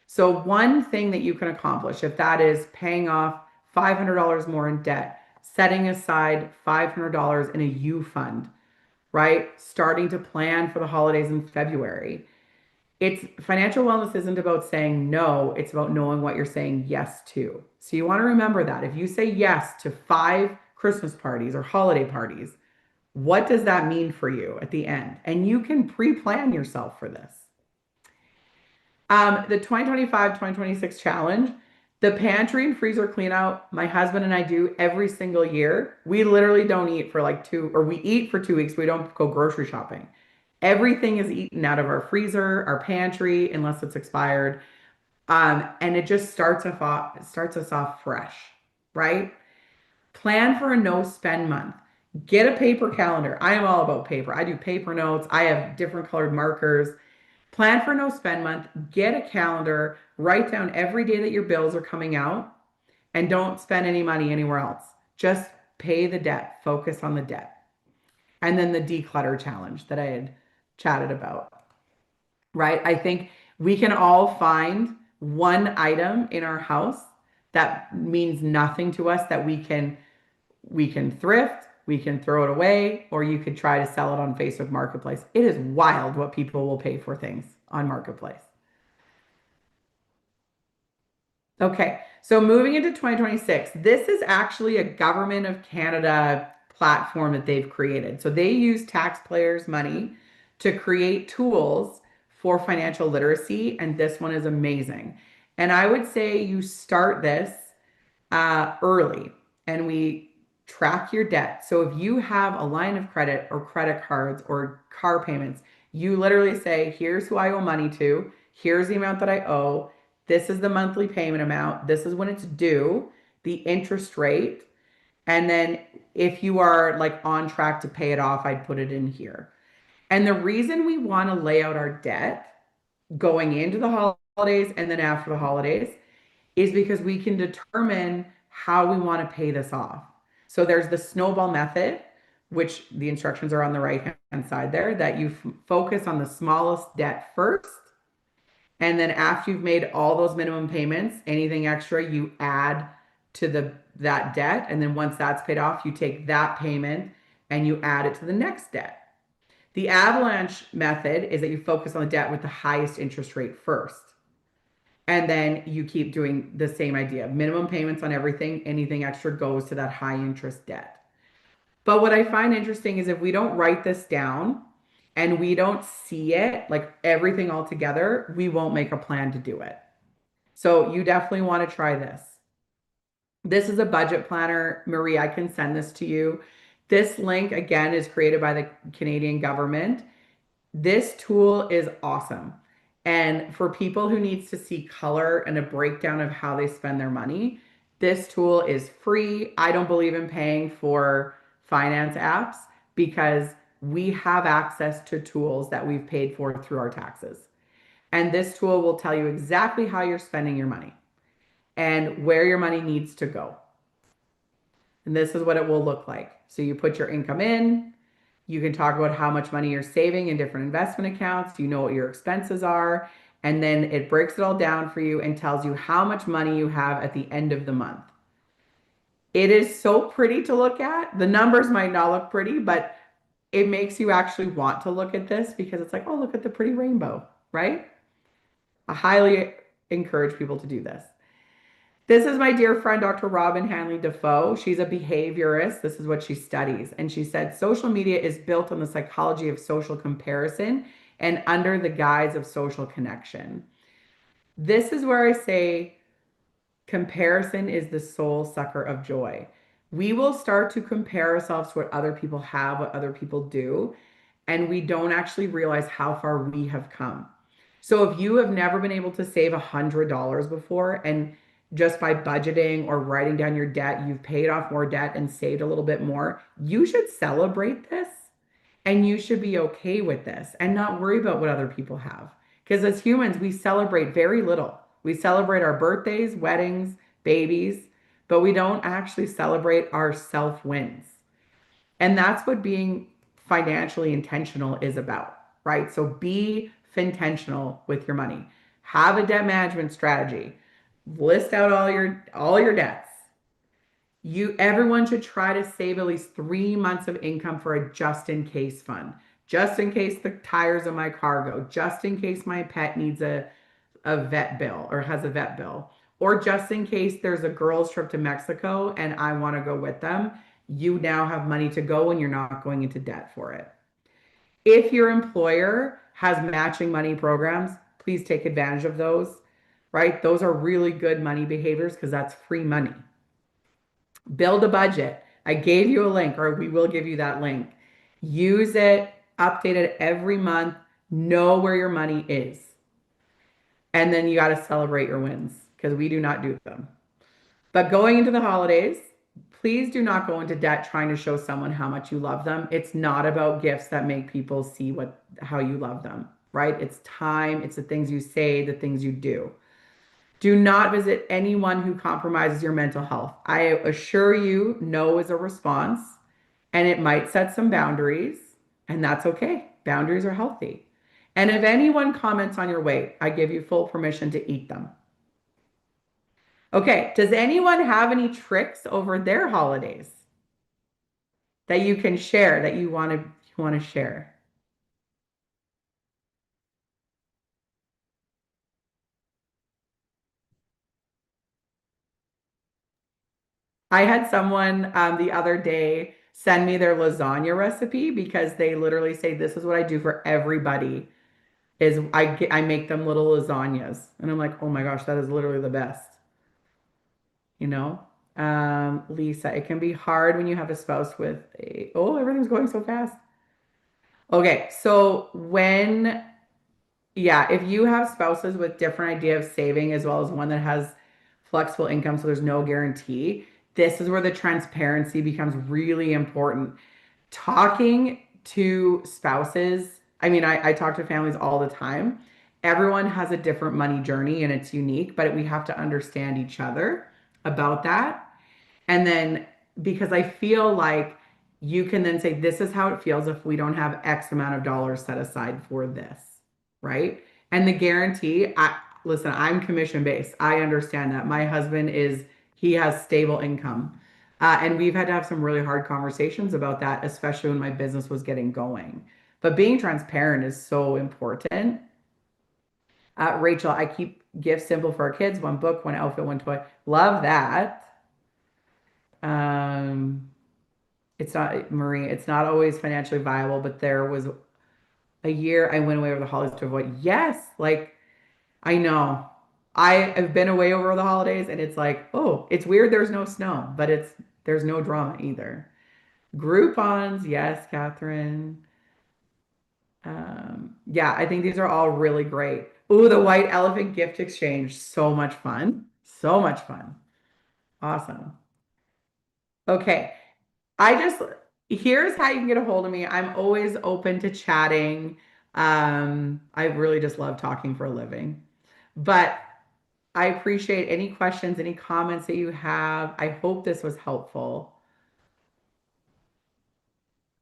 So, one thing that you can accomplish, if that is paying off $500 more in debt, setting aside $500 in a U fund, right? Starting to plan for the holidays in February. It's financial wellness isn't about saying no, it's about knowing what you're saying yes to. So, you want to remember that if you say yes to 5 Christmas parties or holiday parties, what does that mean for you at the end? And you can pre-plan yourself for this. The 2025-2026 challenge, The pantry and freezer clean out, my husband and I do every single year. We literally don't eat for like two, or we eat for 2 weeks. We don't go grocery shopping. Everything is eaten out of our freezer, our pantry, unless it's expired. And it just starts us off fresh, right? Plan for a no spend month. Get a paper calendar. I am all about paper. I do paper notes. I have different colored markers. Plan for no spend month. Get a calendar. Write down every day that your bills are coming out and don't spend any money anywhere else. Just pay the debt. Focus on the debt. And then the declutter challenge that I had chatted about, right? I think we can all find one item in our house that means nothing to us that we can thrift, we can throw it away, or you could try to sell it on Facebook Marketplace. It is wild what people will pay for things on Marketplace. Okay, so moving into 2026, this is actually a Government of Canada platform that they've created. So they use taxpayers' money to create tools for financial literacy, and this one is amazing. And I would say you start this early and we track your debt. So if you have a line of credit or credit cards or car payments, you literally say, here's who I owe money to, here's the amount that I owe, this is the monthly payment amount, this is when it's due, the interest rate, and then if you are like on track to pay it off, I'd put it in here. And the reason we want to lay out our debt going into the holidays and then after the holidays is because we can determine how we want to pay this off. So there's the snowball method, which the instructions are on the right hand side there, that you focus on the smallest debt first. And then after you've made all those minimum payments, anything extra you add to that debt. And then once that's paid off, you take that payment and you add it to the next debt. The avalanche method is that you focus on the debt with the highest interest rate first. And then you keep doing the same idea. Minimum payments on everything, anything extra goes to that high interest debt. But what I find interesting is if we don't write this down and we don't see it, like everything all together, we won't make a plan to do it. So you definitely want to try this. This is a budget planner. Marie, I can send this to you. This link, again, is created by the Canadian government. This tool is awesome. And for people who needs to see color and a breakdown of how they spend their money, this tool is free. I don't believe in paying for finance apps because we have access to tools that we've paid for through our taxes. And this tool will tell you exactly how you're spending your money and where your money needs to go. And this is what it will look like. So you put your income in, you can talk about how much money you're saving in different investment accounts. You know what your expenses are. And then it breaks it all down for you and tells you how much money you have at the end of the month. It is so pretty to look at. The numbers might not look pretty, but it makes you actually want to look at this because it's like, oh, look at the pretty rainbow, right? I highly encourage people to do this. This is my dear friend, Dr. Robin Hanley Defoe. She's a behaviorist. This is what she studies. And she said social media is built on the psychology of social comparison and under the guise of social connection. This is where I say comparison is the soul sucker of joy. We will start to compare ourselves to what other people have, what other people do, and we don't actually realize how far we have come. So if you have never been able to save $100 before and just by budgeting or writing down your debt, you've paid off more debt and saved a little bit more, you should celebrate this and you should be okay with this and not worry about what other people have. Because as humans, we celebrate very little. We celebrate our birthdays, weddings, babies, but we don't actually celebrate our self wins. And that's what being financially intentional is about, right? So be intentional with your money. Have a debt management strategy. List out all your debts. Everyone should try to save at least 3 months of income for a just in case fund. Just in case the tires of my car go, just in case my pet needs a vet bill or has a vet bill, or just in case there's a girls' trip to Mexico and I want to go with them. You now have money to go and you're not going into debt for it. If your employer has matching money programs, please take advantage of those. right? Those are really good money behaviors because that's free money. Build a budget. I gave you a link, or we will give you that link. Use it, update it every month, know where your money is. And then you got to celebrate your wins because we do not do them. But going into the holidays, please do not go into debt trying to show someone how much you love them. It's not about gifts that make people see what how you love them, right? It's time, it's the things you say, the things you do. Do not visit anyone who compromises your mental health. I assure you, no is a response, and it might set some boundaries, and that's okay. Boundaries are healthy. And if anyone comments on your weight, I give you full permission to eat them. Okay, does anyone have any tricks over their holidays that you can share that you want to share? I had someone the other day send me their lasagna recipe because they literally say this is what I do for everybody is I make them little lasagnas. And I'm like, "Oh my gosh, that is literally the best." You know? Lisa, it can be hard when you have a spouse with a oh, everything's going so fast. Okay, so when yeah, if you have spouses with different idea of saving as well as one that has flexible income, so there's no guarantee, this is where the transparency becomes really important. Talking to spouses, I mean, I talk to families all the time. Everyone has a different money journey and it's unique, but we have to understand each other about that. And then because I feel like you can then say, this is how it feels if we don't have X amount of dollars set aside for this, right? And the guarantee, listen, I'm commission based. I understand that. My husband he has stable income. And we've had to have some really hard conversations about that, especially when my business was getting going. But being transparent is so important. Rachel, I keep gifts simple for our kids, one book, one outfit, one toy. Love that. Um, it's not, Marie, it's not always financially viable, but there was a year I went away over the holidays to avoid. Yes, like I know. I have been away over the holidays and it's like, oh, it's weird there's no snow, but there's no drama either. Groupons, yes, Catherine. Yeah, I think these are all really great. Ooh, the white elephant gift exchange. So much fun. So much fun. Awesome. Okay. I just, here's how you can get a hold of me. I'm always open to chatting. I really just love talking for a living. But I appreciate any questions, any comments that you have. I hope this was helpful.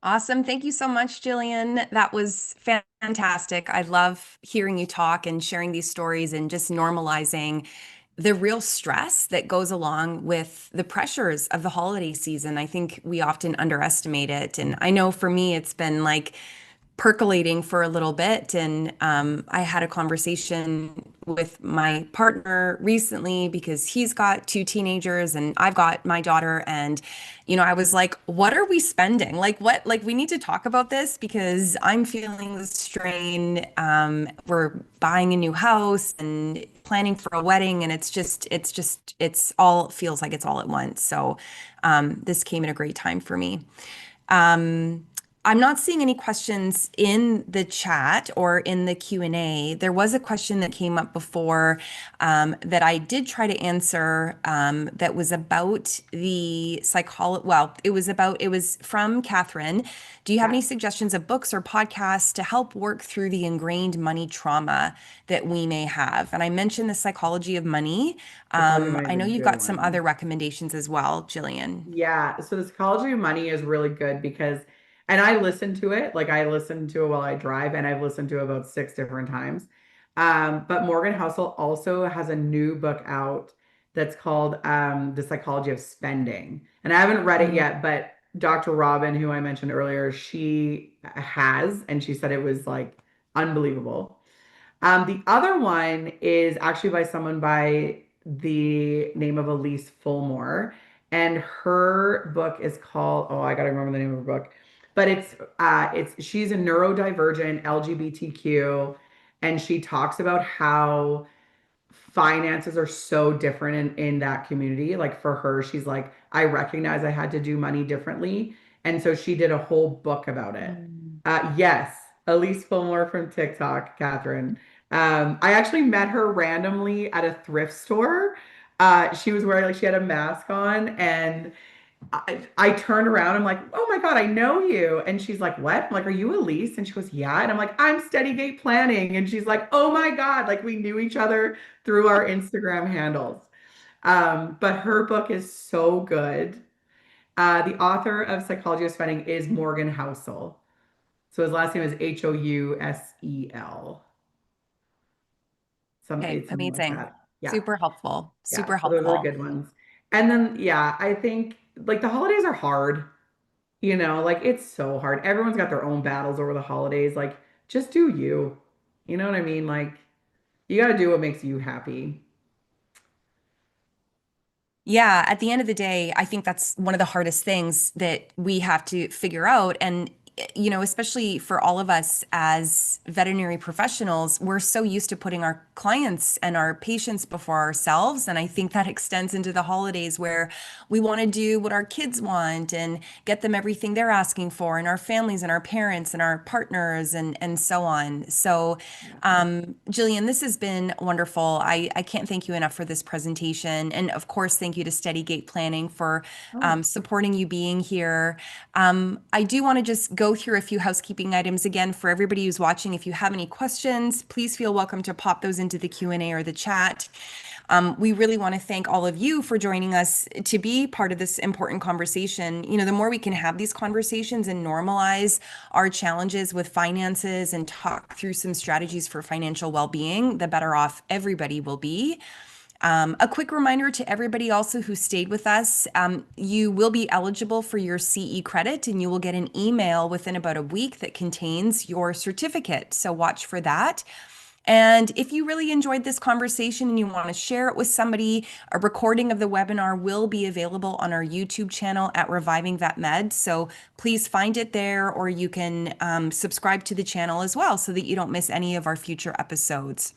Awesome. Thank you so much, Jillian. That was fantastic. I love hearing you talk and sharing these stories and just normalizing the real stress that goes along with the pressures of the holiday season. I think we often underestimate it. And I know for me, it's been like percolating for a little bit. And I had a conversation with my partner recently because he's got two teenagers and I've got my daughter. And, I was like, what are we spending? Like, we need to talk about this because I'm feeling the strain. We're buying a new house and planning for a wedding. And it's all feels like it's all at once. So this came at a great time for me. Um, I'm not seeing any questions in the chat or in the Q&A. There was a question that came up before that I did try to answer that was about the psychology. Well, it was from Catherine. Do you have
Yeah,
any suggestions of books or podcasts to help work through the ingrained money trauma that we may have? And I mentioned the psychology of money.
psychology of money
I
is a
know you've
good
got some
one.
other recommendations as well, Jillian.
Yeah, so the psychology of money is really good because, and I listen to it, like I listen to it while I drive, and I've listened to it about six different times. But Morgan Housel also has a new book out that's called The Psychology of Spending. And I haven't read it
Mm.
yet, but Dr. Robin, who I mentioned earlier, she has, and she said it was like unbelievable. The other one is actually by someone by the name of Elise Fulmore, and her book is called, oh, I gotta remember the name of her book, but it's she's a neurodivergent LGBTQ, and she talks about how finances are so different in that community. Like for her, she's like, I recognize I had to do money differently. And so she did a whole book about it.
Mm.
Yes, Elise Fillmore from TikTok, Catherine. I actually met her randomly at a thrift store. She was wearing like she had a mask on and I turned around. I'm like, oh my God, I know you. And she's like, what? I'm like, are you Elise? And she goes, yeah. And I'm like, I'm Steady Gate Planning. And she's like, oh my God, like we knew each other through our Instagram handles. But her book is so good. The author of Psychology of Spending is Morgan Housel. So his last name is Housel.
Okay,
Something like
amazing.
that. Yeah.
Super helpful.
Yeah.
Super
So those are
helpful.
good ones. And then, yeah, I think like the holidays are hard. Like it's so hard. Everyone's got their own battles over the holidays. Like, just do you. You know what I mean? Like, you got to do what makes you happy.
Yeah, at the end of the day, I think that's one of the hardest things that we have to figure out. And, especially for all of us as veterinary professionals, we're so used to putting our clients and our patients before ourselves. And I think that extends into the holidays where we want to do what our kids want and get them everything they're asking for, and our families and our parents and our partners and so on. So,
Yeah.
Jillian, this has been wonderful. I can't thank you enough for this presentation. And of course, thank you to Steady Gate Planning for
Oh,
supporting you being here. I do want to just go through a few housekeeping items again for everybody who's watching. If you have any questions, please feel welcome to pop those into the Q&A or the chat. We really want to thank all of you for joining us to be part of this important conversation. The more we can have these conversations and normalize our challenges with finances and talk through some strategies for financial well-being, the better off everybody will be. A quick reminder to everybody also who stayed with us, you will be eligible for your CE credit and you will get an email within about a week that contains your certificate. So watch for that. And if you really enjoyed this conversation and you want to share it with somebody, a recording of the webinar will be available on our YouTube channel at Reviving Vet Med. So please find it there, or you can subscribe to the channel as well so that you don't miss any of our future episodes.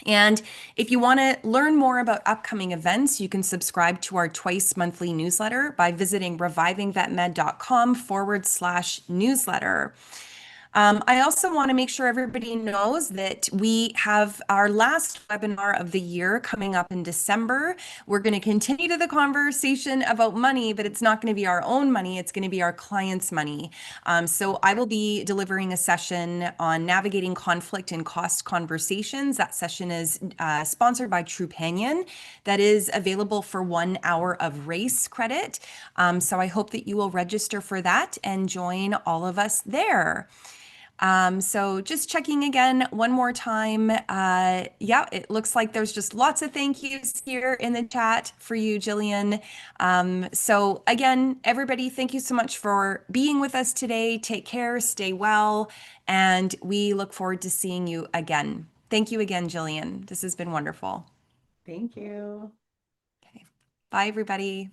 And if you want to learn more about upcoming events, you can subscribe to our twice monthly newsletter by visiting revivingvetmed.com/newsletter. I also want to make sure everybody knows that we have our last webinar of the year coming up in December. We're going to continue to the conversation about money, but it's not going to be our own money. It's going to be our clients' money. So I will be delivering a session on navigating conflict and cost conversations. That session is sponsored by Trupanion. That is available for 1 hour of race credit. So I hope that you will register for that and join all of us there. So just checking again one more time. Yeah, it looks like there's just lots of thank yous here in the chat for you, Jillian. So again, everybody, thank you so much for being with us today. Take care, stay well, and we look forward to seeing you again. Thank you again, Jillian. This has been wonderful.
thank you.
Okay. Bye, everybody.